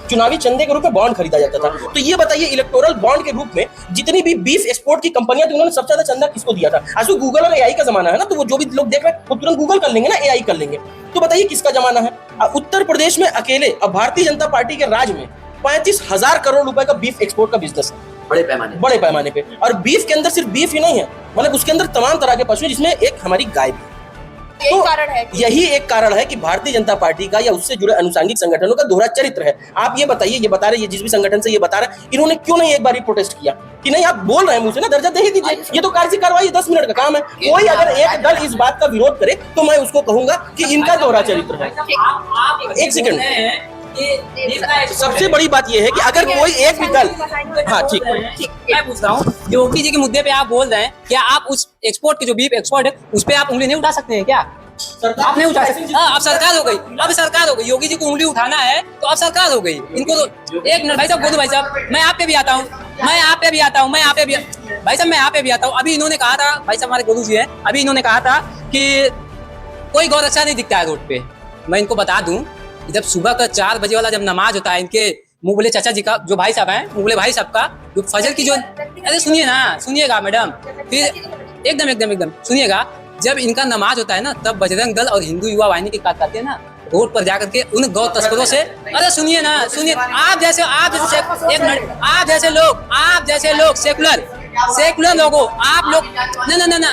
चुनावी चंदे के रूप में बॉन्ड खरीदा जाता था। तो ये बताइए, इलेक्टोरल बॉन्ड के रूप में जितनी भी बीफ एक्सपोर्ट की कंपनियां थी, उन्होंने सबसे ज्यादा चंदा किसको दिया था? आज तो गूगल और एआई का जमाना है ना, तो वो जो भी लोग देख रहे हैं वो तुरंत गूगल कर लेंगे ना, एआई कर लेंगे। तो बताइए किसका जमाना है? उत्तर प्रदेश में अकेले अब भारतीय जनता पार्टी के राज में 35,000 करोड़ रुपए का बीफ एक्सपोर्ट का बिजनेस है, बड़े पैमाने पे। और बीफ के अंदर सिर्फ बीफ ही नहीं है, मतलब उसके अंदर तमाम तरह के पशु, जिसमें एक हमारी गाय भी। तो यही एक कारण है कि भारतीय जनता पार्टी का या उससे जुड़े अनुषंगिक संगठनों का दोहरा चरित्र है। आप ये बताइए, ये बता रहे, ये जिस भी संगठन से ये बता रहे, इन्होंने क्यों नहीं एक बार प्रोटेस्ट किया कि नहीं आप बोल रहे हैं मुझे ना, दर्जा दे ही दीजिए। ये तो कार्रवाई 10 मिनट का काम है। कोई अगर एक दल इस बात का विरोध करे तो मैं उसको कहूंगा कि इनका दोहरा चरित्र है। एक सेकंड, सबसे बड़ी बात यह है कि अगर कोई एक भी दल, हाँ ठीक, मैं पूछ रहा हूँ, योगी जी के मुद्दे पे आप बोल रहे हैं, क्या आप उस एक्सपोर्ट की जो बीफ एक्सपोर्ट है उस पे आप उंगली नहीं उठा सकते हैं क्या? आप नहीं उठा सकते। अब सरकार हो गई, अब सरकार हो गई। योगी जी को उंगली उठाना है तो अब सरकार हो गई। इनको तो एक मिनट भाई साहब, गोदू भाई साहब, मैं आप पे भी आता हूँ, भाई साहब मैं आप पे भी आता हूँ। अभी इन्होंने कहा था, भाई साहब हमारे गोदू जी हैं, अभी इन्होंने कहा था कि कोई गौरक्षा नहीं दिखता है रोड पे। मैं इनको बता दूं, जब सुबह का 4 बजे वाला जब नमाज होता है, इनके मुगले चाचा जी का, जो भाई साहब हैं, मुगले भाई साहब का जो फजर की जो, अरे सुनिए ना, सुनिएगा मैडम, फिर एकदम सुनिएगा, जब इनका नमाज होता है ना, तब बजरंग दल और हिंदू युवा वाहिनी के करते हैं ना, रोड पर जाकर के उन गौ तस्करों से, अरे सुनिए ना, सुनिए, आप जैसे एक मिनट, आप जैसे लोग सेकुलर लोगों, आप लोग ना,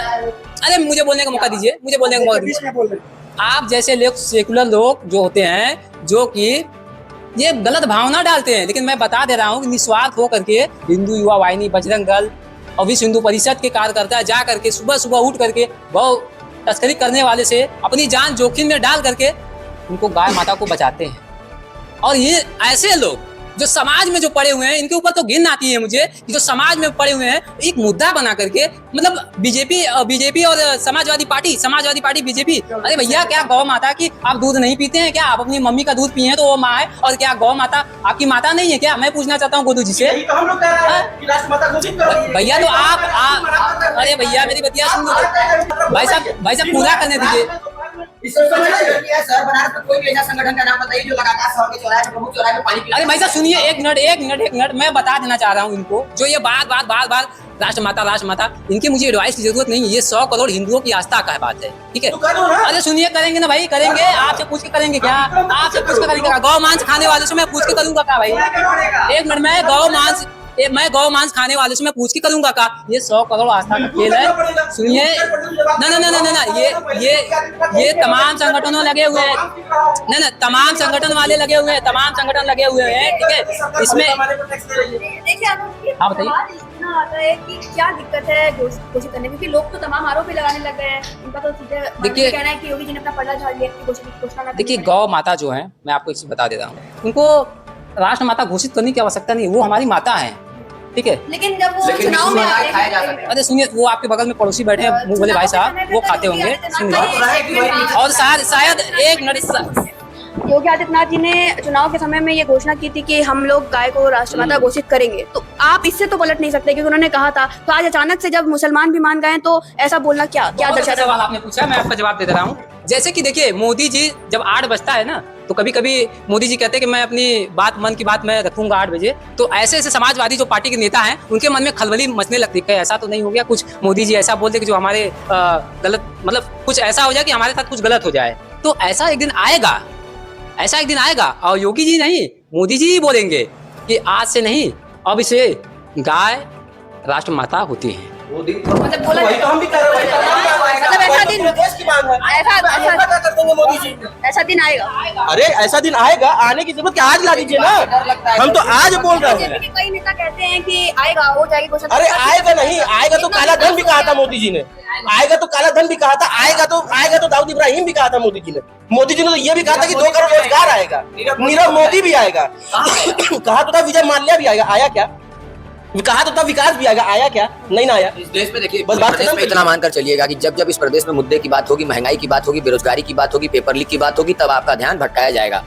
अरे मुझे बोलने का मौका दीजिए, आप जैसे लोग सेकुलर लोग जो होते हैं, जो कि ये गलत भावना डालते हैं, लेकिन मैं बता दे रहा हूँ कि निस्वार्थ होकर के हिंदू युवा वाहिनी, बजरंग दल और विश्व हिंदू परिषद के कार्यकर्ता जा करके सुबह उठ करके गौ तस्करी करने वाले से अपनी जान जोखिम में डाल करके उनको गाय माता को बचाते हैं। और ये ऐसे लोग जो समाज में जो पड़े हुए हैं, इनके ऊपर तो घिन आती है मुझे, जो समाज में पड़े हुए हैं, एक मुद्दा बना करके, मतलब बीजेपी और समाजवादी पार्टी बीजेपी, अरे भैया क्या गौ माता की आप दूध नहीं पीते हैं क्या? आप अपनी मम्मी का दूध पिए हैं तो वो माँ है, और क्या गौ माता आपकी माता नहीं है क्या? मैं पूछना चाहता हूँ गोदू जी से। भैया तो आप अरे भैया मेरी बतिया सुन लो, भाई साहब पूरा करने दीजिए। सर, बनारस में कोई भी ऐसा संगठन का नाम बताइए जो लगातार शहर के चौराहे पे, प्रमुख चौराहे पे पानी। अरे भाई साहब सुनिए, एक मिनट, मैं बता देना चाह रहा हूँ इनको, जो ये बार राष्ट्र माता, इनकी मुझे एडवाइस की जरूरत नहीं है। ये 100 करोड़ हिंदुओं की आस्था का बात है, ठीक है? अरे सुनिए, करेंगे ना भाई, करेंगे। आपसे पूछ के करेंगे क्या? आपसे पूछ के करेंगे? गौ मांस खाने वाले से मैं पूछ के करूंगा क्या भाई? एक मिनट, मैं गौ मांस मैं गौ मांस खाने वाले से मैं पूछ के करूंगा का ये 100 करोड़ आस्था का खेल है। सुनिए ना, ये तमाम संगठनों लगे हुए हैं, ना तमाम संगठन वाले लगे हुए हैं, तमाम संगठन लगे हुए हैं, ठीक है। इसमें देखिए हाँ बताइए इतना आता है कि क्या दिक्कत है घोषित करने में, क्योंकि लोग तो तमाम आरोप भी लगाने लग गए हैं। उनका तो सीधे देखिए कहना है कि योगी जी ने अपना पल्ला झाड़ लिया कि घोषणा ना देखिए गौ माता जो है, मैं आपको एक चीज बता देता हूँ, उनको राष्ट्र माता घोषित करने की आवश्यकता नहीं, वो हमारी माता है, ठीक है। लेकिन जब वो चुनाव में आते हैं, अरे सुनिए, वो आपके बगल में पड़ोसी बैठे हैं मुंह बोले भाई साहब, वो खाते होंगे, सुनिए। और शायद एक मिनट, योगी आदित्यनाथ जी ने चुनाव के समय में ये घोषणा की थी कि हम लोग गाय को राष्ट्रमाता घोषित करेंगे, तो आप इससे तो पलट नहीं सकते क्योंकि उन्होंने कहा था। तो आज अचानक से जब मुसलमान भी मान गए तो ऐसा बोलना क्या दर्शाता है? सवाल आपने पूछा, मैं आपका जवाब दे रहा हूँ। जैसे कि देखिए, मोदी जी जब 8 बजता है ना, तो कभी कभी मोदी जी कहते हैं कि मैं अपनी बात, मन की बात मैं रखूंगा 8 बजे, तो ऐसे ऐसे समाजवादी जो पार्टी के नेता हैं उनके मन में खलबली मचने लगती है। ऐसा तो नहीं हो गया कुछ मोदी जी ऐसा बोल दे कि जो हमारे गलत, मतलब कुछ ऐसा हो जाए कि हमारे साथ कुछ गलत हो जाए। तो ऐसा एक दिन आएगा, ऐसा एक दिन आएगा, और योगी जी नहीं, मोदी जी ही बोलेंगे कि आज से नहीं, अब इसे गाय राष्ट्र माता होती है। मतलब बोला वही तो हम भी कर रहे हैं, मतलब ऐसा दिन, देश की मांग है, ऐसा कर देंगे मोदी जी। ऐसा दिन आएगा। अरे ऐसा दिन आएगा, आने की जरूरत क्या, आज ला दीजिए ना, हम तो आज बोल रहे हैं। कई नेता कहते हैं कि आएगा, हो जाएगी घोषणा। अरे आएगा नहीं, आएगा तो काला धन भी कहा था मोदी जी ने, आएगा तो काला धन भी कहा था, आएगा तो दाऊद इब्राहिम भी कहा था मोदी जी ने। मोदी जी ने तो ये भी कहा था कि 2 करोड़ रोजगार आएगा, नीरव मोदी भी आएगा, कहा तो था विजय माल्या भी आएगा, आया क्या? कहा तो था विकास भी आएगा, आया क्या? नहीं ना आया। इस देश में देखिए, बस बात प्रदेश में इतना मानकर चलिएगा कि जब जब इस प्रदेश में मुद्दे की बात होगी, महंगाई की बात होगी, बेरोजगारी की बात होगी, पेपर लीक की बात होगी, तब आपका ध्यान भटकाया जाएगा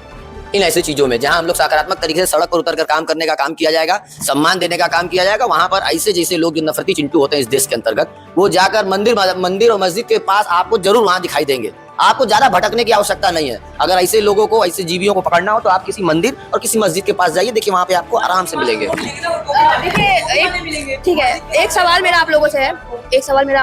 इन ऐसी चीजों में। जहां हम लोग सकारात्मक तरीके से सड़क पर उतरकर काम करने का काम किया जाएगा, सम्मान देने का काम किया जाएगा, वहां पर ऐसे जैसे लोग जो नफरती चिंटू होते हैं इस देश के अंतर्गत, वो जाकर मंदिर और मस्जिद के पास आपको जरूर वहां दिखाई देंगे। आपको ज्यादा भटकने की आवश्यकता नहीं है। अगर ऐसे लोगों को, ऐसे जीवियों को पकड़ना हो तो आप किसी मंदिर और किसी मस्जिद के पास जाइए, देखिए वहां पे आपको आराम से मिलेंगे। देखिए ठीक है, एक सवाल मेरा आप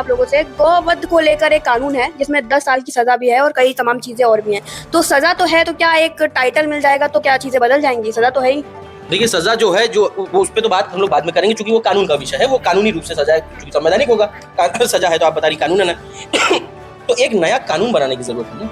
लोगों से गौवध को लेकर एक कानून है जिसमें 10 साल की सजा भी है और कई तमाम चीजें और भी हैं। तो सजा तो है, तो क्या एक टाइटल मिल जाएगा तो क्या चीजें बदल जाएंगी? सजा तो है ही। देखिए सजा जो है, जो वो उस पर तो बात हम लोग बाद में करेंगे, क्योंकि वो कानून का विषय है, वो कानूनी रूप से सजा है, क्योंकि संवैधानिक होगा। सजा है तो आप बता रही कानून है ना। तो एक नया कानून बनाने की जरूरत है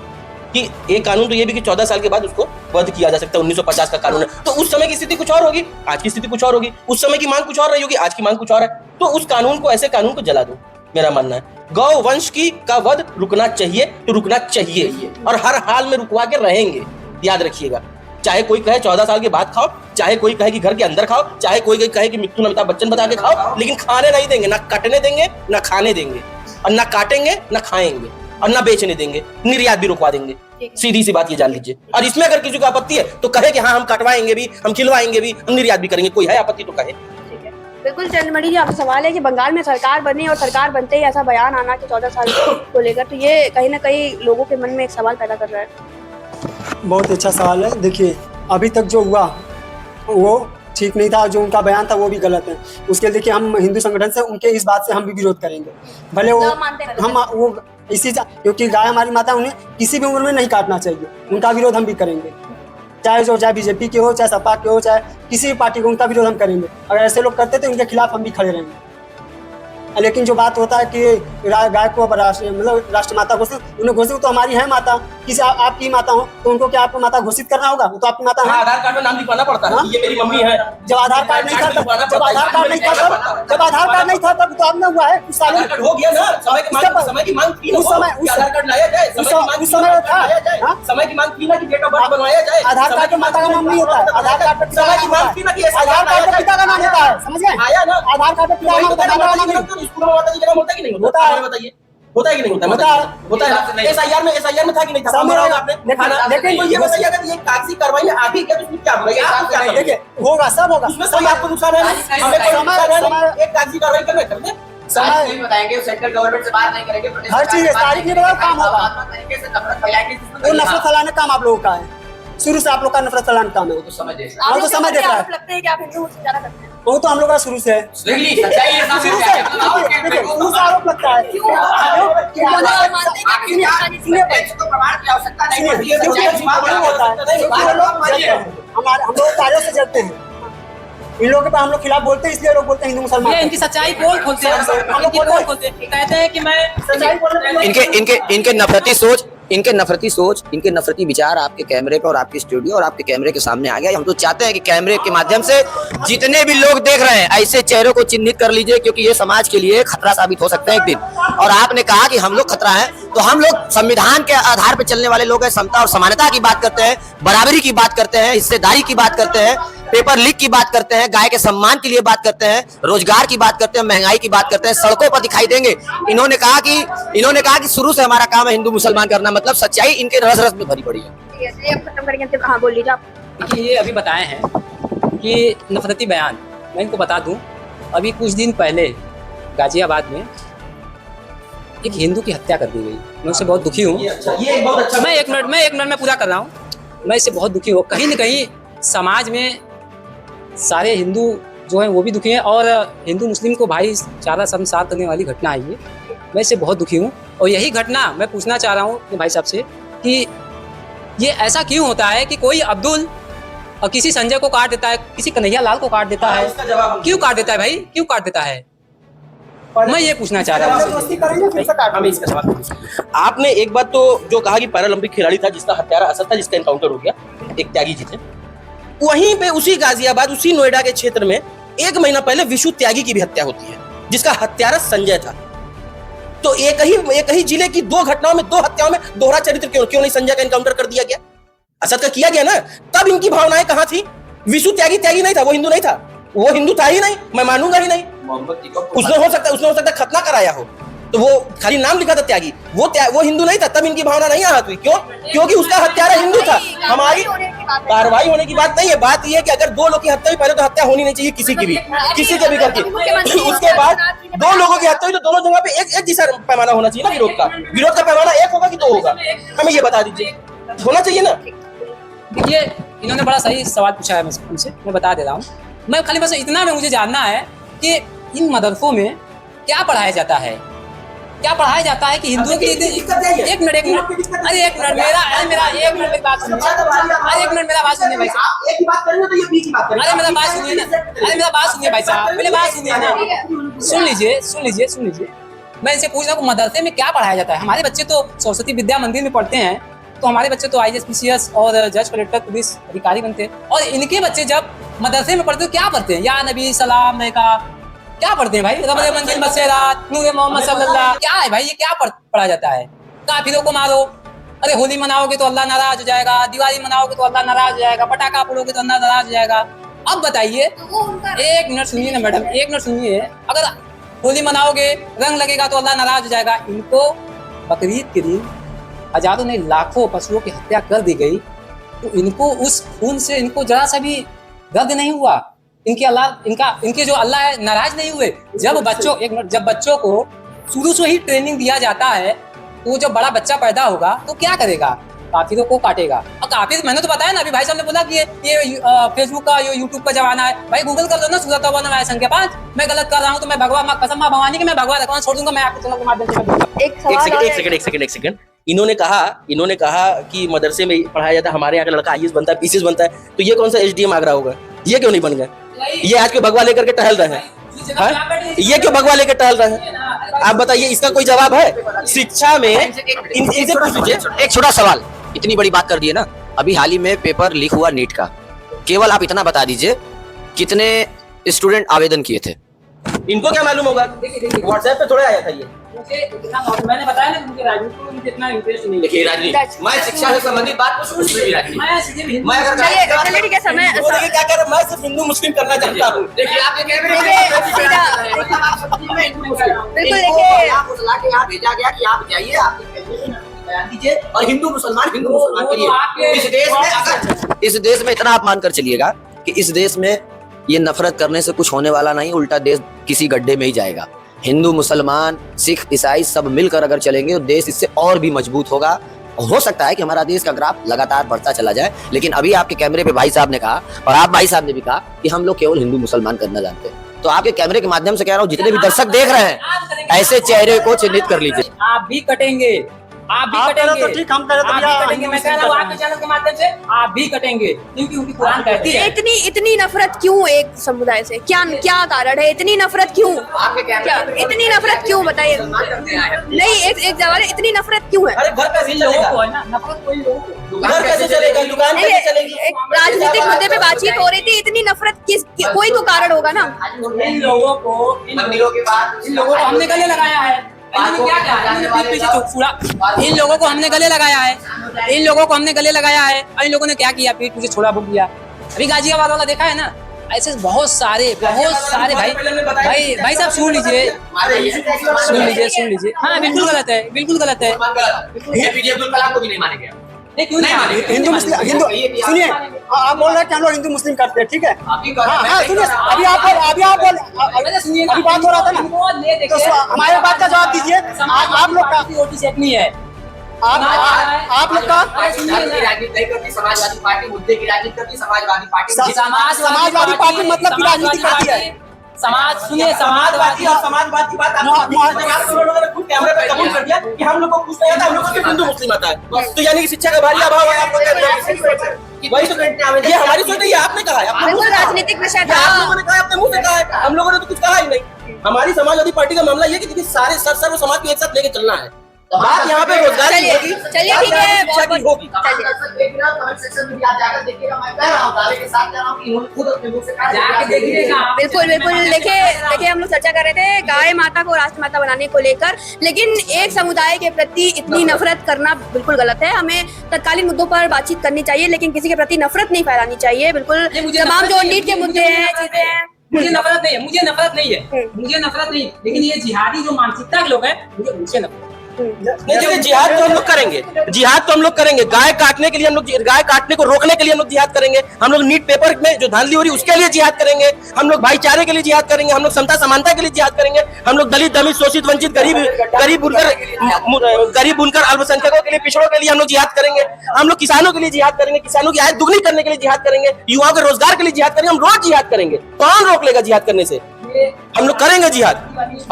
कि एक कानून तो ये भी कि 14 साल के बाद उसको वध किया जा सकता है। 1950 का कानून है, तो उस समय की स्थिति कुछ और होगी, आज की स्थिति कुछ और होगी। उस समय की मांग कुछ और रही होगी, आज की मांग कुछ और है। तो उस कानून को, ऐसे कानून को जला दो, मेरा मानना है। गौ वंश का वध रुकना चाहिए तो रुकना चाहिए, और हर हाल में रुकवा के रहेंगे, याद रखिएगा। चाहे कोई कहे 14 साल के बाद खाओ, चाहे कोई कहे कि घर के अंदर खाओ, चाहे कोई कहे कि मिथुन अमिताभ बच्चन बता के खाओ, लेकिन खाने नहीं देंगे, ना कटने देंगे, ना खाने देंगे, और ना काटेंगे, ना खाएंगे, और ना बेचने देंगे, निर्यात भी रुकवा देंगे। सीधी सी बात ये जान लीजिए। और इसमें अगर किसी को आपत्ति है तो कहे कि हाँ हम कटवाएंगे भी, हम खिलवाएंगे भी, हम निर्यात भी करेंगे। कोई है आपत्ति तो कहे। बिल्कुल चंद्रमणि जी, आपसे सवाल है कि बंगाल में सरकार बनी और सरकार बनते ही ऐसा बयान आना कि 14 साल को लेकर, तो ये कहीं ना कहीं लोगों के मन में एक सवाल पैदा कर रहा है। बहुत अच्छा सवाल है। देखिए अभी तक जो हुआ वो ठीक नहीं था, जो उनका बयान था वो भी गलत है। उसके लिए देखिए हम हिंदू संगठन से उनके इस बात से हम भी विरोध करेंगे, भले वो हम वो क्योंकि गाय हमारी माता, उन्हें किसी भी उम्र में नहीं काटना चाहिए। उनका विरोध हम भी करेंगे, चाहे बीजेपी के हो, चाहे सपा के हो, चाहे किसी भी पार्टी को, उनका विरोध हम करेंगे। अगर ऐसे लोग करते तो उनके खिलाफ हम भी खड़े रहेंगे। लेकिन जो बात होता है कि गाय को राष्ट्रमाता घोषित, उन्हें घोषित तो हमारी है माता, किसी आपकी माता हो तो उनको क्या आपको माता घोषित करना होगा? वो तो आपकी माता है। आधार कार्ड में नाम लिखवाना पड़ता है, ये मेरी मम्मी है। जब आधार कार्ड नहीं था तब तो अब ना हुआ है कुछ सालों हो गया ना, समय की मांग थी, उस समय आधार कार्ड लाया जाए, समय की मांग थी ना कि डेट ऑफ बर्थ बनवाया जाए। आधार कार्ड पे माता का नाम नहीं होता है, आधार कार्ड पे समय की मांग थी ना कि आधार कार्ड पे पिता का नाम होता है, समझ गए? आया ना, आधार कार्ड पे पिता का नाम होता है। स्कूल में माता जी का नाम होता है कि नहीं होता? बताइए, होता है कि नहीं होता? होता है। एसआईआर में था कि नहीं था? लेकिन ये बताइए, अगर ये कागजी कार्रवाई आ भी गया तो उसमें क्या होगा? देखिए होगा, सब होगा, उसमें कोई आपको नुकसान है नहीं, हमें कोई नुकसान है नहीं। एक कागजी कार्रवाई करना करते समय नहीं बताएंगे, सेंट्रल गवर्नमेंट से बात नहीं करेंगे, हर चीज तारीख नहीं बताओ, काम होगा। तरीके से नफरत फैलाएंगे, वो नफरत फैलाने काम आप लोगों का है, शुरू से आप लोग का नफरत फैलाने काम है। तो समझ देख हाँ तो समझ देख रहा है, लगता है कि आप हिंदू मुस्लिम ज्यादा करते हैं। वो तो हम लोग का शुरू से है, शुरू से आरोप लगता है। हम लोग कार्यों से जलते हैं, इन लोगों के पास हम लोग खिलाफ बोलते हैं, इसलिए लोग बोलते हैं हिंदू मुसलमान। ये इनकी सच्चाई पोल खोलते हैं, इनकी पोल खोलते हैं, कहते हैं कि मैं सच्चाई बोलने इनके नफरती सोच, इनके नफरती विचार आपके कैमरे पे और आपकी स्टूडियो और आपके कैमरे के सामने आ गया। हम तो चाहते हैं कि कैमरे के माध्यम से जितने भी लोग देख रहे हैं ऐसे चेहरों को चिन्हित कर लीजिए, क्योंकि ये समाज के लिए खतरा साबित हो सकते हैं एक दिन। और आपने कहा कि हम लोग खतरा है, तो हम लोग संविधान के आधार पर चलने वाले लोग हैं, समता और समानता की बात करते हैं, बराबरी की बात करते हैं, हिस्सेदारी की बात करते हैं, पेपर लीक की बात करते हैं, गाय के सम्मान के लिए बात करते हैं, रोजगार की बात करते हैं, महंगाई की बात करते हैं, सड़कों पर दिखाई देंगे। इन्होंने कहा कि शुरू से हमारा काम है हिंदू मुसलमान करना, मतलब सच्चाई इनके रस रस में भरी पड़ी है। ये खत्म करेंगे अंतिम, हाँ बोल लीजिए आप। देखिए, ये अभी बताए हैं कि नफरती बयान, मैं इनको बता दूं, अभी कुछ दिन पहले गाजियाबाद में एक हिंदू की हत्या कर दी गई। मैं उससे बहुत दुखी हूँ। ये बहुत अच्छा। मैं एक मिनट में पूरा कर रहा हूँ। मैं इससे बहुत दुखी हूँ। कहीं न कहीं समाज में सारे हिंदू जो हैं वो भी दुखी हैं, और हिंदू मुस्लिम को भाईचारा शर्मसार करने वाली घटना है ये। मैं इससे बहुत दुखी हूँ, और यही घटना मैं पूछना चाह रहा हूँ कि भाई साहब से कि ये ऐसा क्यों होता है कि कोई अब्दुल और किसी संजय को काट देता है, किसी कन्हैया लाल को काट देता है, क्यों काट देता है भाई, क्यों काट देता है? मैं ये पूछना चाह रहा हूँ। दोस्ती करेंगे फिर से काट हमें इसका सवाल। आपने एक बात तो जो कहा कि पैरालंपिक खिलाड़ी था जिसका हत्यारा असद था, जिसका एनकाउंटर हो गया, एक त्यागी जी थे, वहीं पे उसी गाजियाबाद, उसी नोएडा के क्षेत्र में 1 महीना पहले विशु त्यागी की भी हत्या होती है, जिसका हत्यारा संजय था। तो एक ही जिले की 2 घटनाओं में, 2 हत्याओं में दोहरा चरित्र क्यों नहीं संजय का एनकाउंटर कर दिया गया? असद का किया गया ना, तब इनकी भावनाएं कहां थी? विशु त्यागी नहीं था, वो हिंदू नहीं था, वो हिंदू था ही नहीं, मैं मानूंगा ही नहीं। उसने हो सकता खतना कराया हो, तो वो खाली नाम लिखा था त्यागी, वो हिंदू नहीं था, तब इनकी भावना नहीं आहत हुई। क्यों? क्योंकि उसका हत्यारा हिंदू था। हमारी कार्रवाई होने की बात नहीं है, बात यह है कि अगर 2 लोग की हत्या हुई, पहले तो हत्या होनी नहीं चाहिए किसी की भी करके, उसके बाद 2 लोगों की हत्या हुई तो दोनों जगह पे एक जैसा पैमाना होना चाहिए ना विरोध का। विरोध का पैमाना 1 होगा कि 2 होगा? हमें ये बता दीजिए, होना चाहिए ना। देखिए, इन्होंने बड़ा सही सवाल पूछा है मुझसे, मैं बता दे रहा हूँ। मैं खाली बस इतना में मुझे जानना है कि इन मदरसों में क्या पढ़ाया जाता है, क्या पढ़ाया जाता है कि हिंदुओं की एक मिनट अरे एक मिनट मेरी बात सुनिए। अरे एक मिनट मेरा बात सुनिए भाई साहब, एक ही बात करेंगे तो ये बीच की बात करेंगे। अरे मेरा बात सुनिए ना, अरे मेरा बात सुनिए भाई साहब, मेरी बात सुनिए ना, सुन लीजिए। मैं इनसे पूछ रहा हूँ मदरसे में क्या पढ़ाया जाता है। हमारे बच्चे तो सरस्वती विद्या मंदिर में पढ़ते हैं, तो हमारे बच्चे तो IAS PCS और जज कलेक्टर पुलिस अधिकारी बनते हैं, और इनके बच्चे जब मदरसे में पढ़ते तो क्या पढ़ते हैं? या नबी सलाम ने कहा, क्या पढ़ते हैं भाई? रब मंजिल मसेरात नूर मोहम्मद सल्लल्लाह, क्या है भाई, ये क्या पढ़ा जाता है? काफिरों को मारो, अरे होली मनाओगे तो अल्लाह नाराज हो जाएगा, दिवाली मनाओगे तो अल्लाह नाराज हो जाएगा, पटाखा फोड़ोगे तो अल्लाह नाराज हो जाएगा। अब बताइए, एक मिनट सुनिए ना मैडम, एक मिनट सुनिए। अगर होली मनाओगे, रंग लगेगा तो अल्लाह नाराज हो जाएगा। इनको बकरीद के दिन हजारों नहीं लाखों पशुओं की हत्या कर दी गई, तो इनको उस खून से इनको जरा सा भी दर्द नहीं हुआ? इनके जो अल्लाह है नाराज नहीं हुए? जब बच्चों को शुरू से ही ट्रेनिंग दिया जाता है, तो जब बड़ा बच्चा पैदा होगा तो क्या करेगा? काफिरों को काटेगा। और काफिर, मैंने तो बताया ना, अभी भाई साहब ने बोला कि ये फेसबुक का, ये यूट्यूब का जमाना है। भाई गूगल कर लो ना, सूरत तौबा नंबर संख्या 5। मैं गलत कर रहा हूँ तो मैं कसम मां भवानी की मैं भगवान रखवान छोड़ दूंगा, मैं आपके चैनल के माध्यम से। एक सेकंड। इन्होंने कहा कि मदरसे में पढ़ाया जाता है, हमारे यहाँ का लड़का IAS बनता है, PCS बनता है, तो ये कौन सा SDM आगरा होगा? ये क्यों नहीं बन गया? ये आज के भगवा लेकर के टहल रहे हैं, ये क्यों भगवा लेकर टहल रहे हैं? आप बताइए, इसका कोई जवाब है? शिक्षा में इनसे पूछ लीजिए। एक छोटा सवाल, इतनी बड़ी बात कर दी है ना, अभी हाल ही में पेपर लीक हुआ नीट का, केवल आप इतना बता दीजिए कितने स्टूडेंट आवेदन किए थे? इनको क्या मालूम होगा? व्हाट्सएप पे थोड़े आया था ये। मैंने बताया ना, मुझे राजनीति में इतना इंटरेस्ट नहीं है। देखिए राजनीति, मैं शिक्षा से संबंधित बात को समझ नहीं राजनीति। मैं अगर चलिए ठीक है, समय क्या कर रहा हूं? मैं सिर्फ हिंदू मुस्लिम करना चाहता हूँ। देखिए आपके कैमरे में बिल्कुल देखिए, आप उस लाके यहाँ भेजा गया कि आप जाइए, आपके कैमरे में बयान दीजिए और हिंदू मुसलमान करिए। इस देश में इतना आप मानकर चलिएगा कि इस देश में ये नफरत करने से कुछ होने वाला नहीं, उल्टा देश किसी गड्ढे में ही जाएगा। हिंदू मुसलमान सिख ईसाई सब मिलकर अगर चलेंगे तो देश इससे और भी मजबूत होगा। हो सकता है कि हमारा देश का ग्राफ लगातार बढ़ता चला जाए, लेकिन अभी आपके कैमरे पे भाई साहब ने कहा और आप भाई साहब ने भी कहा कि हम लोग केवल हिंदू मुसलमान करना जानते हैं। तो आपके कैमरे के माध्यम से कह रहा हूँ, जितने भी दर्शक देख रहे हैं, ऐसे चेहरे को चिन्हित कर लीजिए। आप भी कटेंगे, आप भी आप करें कटेंगे तो ठीक, हम करें तो आप भैया भी कटेंगे। मैं कह रहा हूँ आपके चैनल के माध्यम से आप भी कटेंगे, क्योंकि उनकी कुरान कहती है। इतनी इतनी नफरत क्यों एक समुदाय से? क्या क्या कारण है? इतनी नफरत क्यों? क्या इतनी नफरत क्यों बताइए? नहीं, एक सवाल है, इतनी नफरत क्यों है? अरे घर कैसे इन लोगों चलेगा? को है ना नफरत, कोई लोगों को घर कैसे चलेगा? दुकान नहीं, कैसे चलेगी? एक राजनीतिक मुद्दे पे बातचीत हो रही थी, इतनी नफरत कोई तो कारण होगा ना। इन लोगों को हमने गले लगाया है। इन्होंने क्या किया? इन्होंने पीठ पीछे छुड़ा। इन लोगों को हमने गले लगाया है, इन लोगों को हमने गले लगाया है, और इन लोगों ने क्या किया? पीठ पीछे छोड़ा, भूख दिया। अभी गाजियाबाद वाला देखा है ना, ऐसे बहुत सारे भाई साहब सुन लीजिए। हाँ बिल्कुल गलत है, बिल्कुल गलत है। नहीं, क्यों नहीं माने? हिंदू मुस्लिम हिंदू सुनिए, आप बोल रहे हैं कि हम लोग हिंदू मुस्लिम करते हैं, ठीक है? हाँ सुनिए, अभी आप बोल अभी बात हो रहा था ना, तो हमारे बात का जवाब दीजिए। आप लोग का वोटी सेट नहीं है। आप लोग का राजनीति करती, समाजवादी पार्टी मुद्दे की राजनीति करती, समाजवादी पार्टी समाजवादी पार्टी मतलब की राजनीति करती है। समाज सुनिए, समाजवादी और समाजवाद की बात आप लोगों ने खुद कैमरे पे कबूल कर दिया कि हम लोग को कुछ नहीं आता, हम लोग को सिर्फ हिंदू मुस्लिम आता है। तो यानी कि शिक्षा का भारी अभाव है आप लोग के। वही तो ये हमारी सोच नहीं है, आपने कहा है। बिल्कुल राजनीतिक विषय था। आप लोगों ने कहा, अपने मुंह से कहा है, हम लोगों ने तो कुछ कहा ही नहीं। हमारी समाजवादी पार्टी का मामला ये कि देखिए सारे सर्व समाज को एक साथ लेके चलना है। बात यहाँ पे रोजगार की होगी, चलिए ठीक है, शिक्षा की होगी। बिल्कुल बिल्कुल। देखिए हम लोग चर्चा कर रहे थे गाय माता को राष्ट्रमाता बनाने को लेकर, लेकिन एक समुदाय के प्रति इतनी नफरत करना बिल्कुल गलत है। हमें तत्कालीन मुद्दों पर बातचीत करनी चाहिए, लेकिन किसी के प्रति नफरत नहीं फैलानी चाहिए। बिल्कुल तमाम जो नीट के मुद्दे हैं, चीजें हैं। मुझे नफरत नहीं है, मुझे नफरत नहीं है, लेकिन ये जिहादी जो मानसिकता के लोग हैं, मुझे उनसे नफरत। नहीं देखिए, जिहाद तो हम लोग करेंगे, जिहाद तो हम लोग करेंगे। गाय काटने के लिए हम लोग, गाय काटने को रोकने के लिए हम लोग जिहाद करेंगे। हम लोग नीट पेपर में जो धांधली हो रही है उसके लिए जिहाद करेंगे। हम लोग भाईचारे के लिए जिहाद करेंगे। हम लोग समता समानता के लिए जिहाद करेंगे। हम लोग दलित, दमित, शोषित, वंचित, गरीब बुनकर अल्पसंख्यकों के लिए, पिछड़ों के लिए हम लोग जिहाद करेंगे। हम लोग किसानों के लिए जिहाद करेंगे, किसानों की आय दुगनी करने के लिए जिहाद करेंगे, युवाओं के रोजगार के लिए जिहाद करेंगे। हम रोज जिहाद करेंगे, कौन रोक लेगा जिहाद करने से? हम लोग करेंगे जिहाद।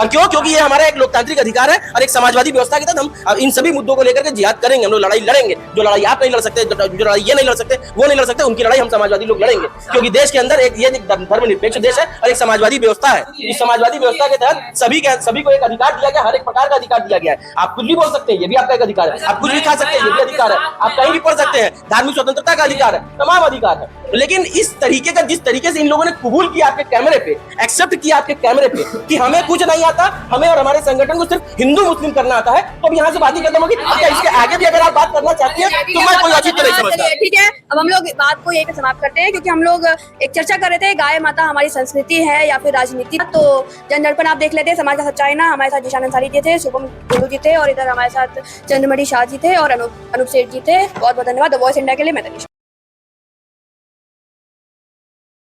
और क्यों? क्योंकि ये हमारा एक लोकतांत्रिक अधिकार है और एक समाजवादी व्यवस्था के तहत हम इन सभी मुद्दों को लेकर के जिहाद करेंगे। हम लोग लड़ाई लड़ेंगे। जो लड़ाई आप नहीं लड़ सकते, जो लड़ाई ये नहीं लड़ सकते, वो नहीं लड़ सकते, उनकी लड़ाई हम समाजवादी लोग लड़ेंगे। क्योंकि देश के अंदर एक धर्मनिरपेक्ष देश है और एक समाजवादी व्यवस्था है। इस समाजवादी व्यवस्था के तहत सभी को एक अधिकार दिया गया, हर एक प्रकार का अधिकार दिया गया है। आप कुछ भी बोल सकते हैं, ये भी आपका एक अधिकार है। आप कुछ भी खा सकते हैं, ये भी अधिकार है। आप कहीं भी पढ़ सकते हैं, धार्मिक स्वतंत्रता का अधिकार है, तमाम अधिकार है। लेकिन इस तरीके का, जिस तरीके से इन लोगों ने कबूल किया आपके कैमरे पे, एक्सेप्ट किया आपके कैमरे पे कि हमें कुछ नहीं आता, हमें और हमारे संगठन को सिर्फ हिंदू मुस्लिम करना आता है, तो अब यहाँ से बात ही खत्म होगी। क्या इसके आगे भी अगर आप बात करना चाहती हैं तो मैं कोई औचित्य नहीं समझता। ठीक है, अब हम लोग बात को यही पे समाप्त करते हैं, क्योंकि हम लोग एक चर्चा कर रहे थे गाय माता हमारी संस्कृति है या फिर राजनीति। तो जनदर्पण आप देख लेते हैं, समाज का सच्चाई ना। हमारे साथ जिशान अंसारी जी थे, शुभम गुरु जी थे, और इधर हमारे साथ चंद्रमणि शाह जी थे और अनूप सेठ जी थे। बहुत बहुत धन्यवाद। द वॉइस इंडिया के लिए मैं तनिषा।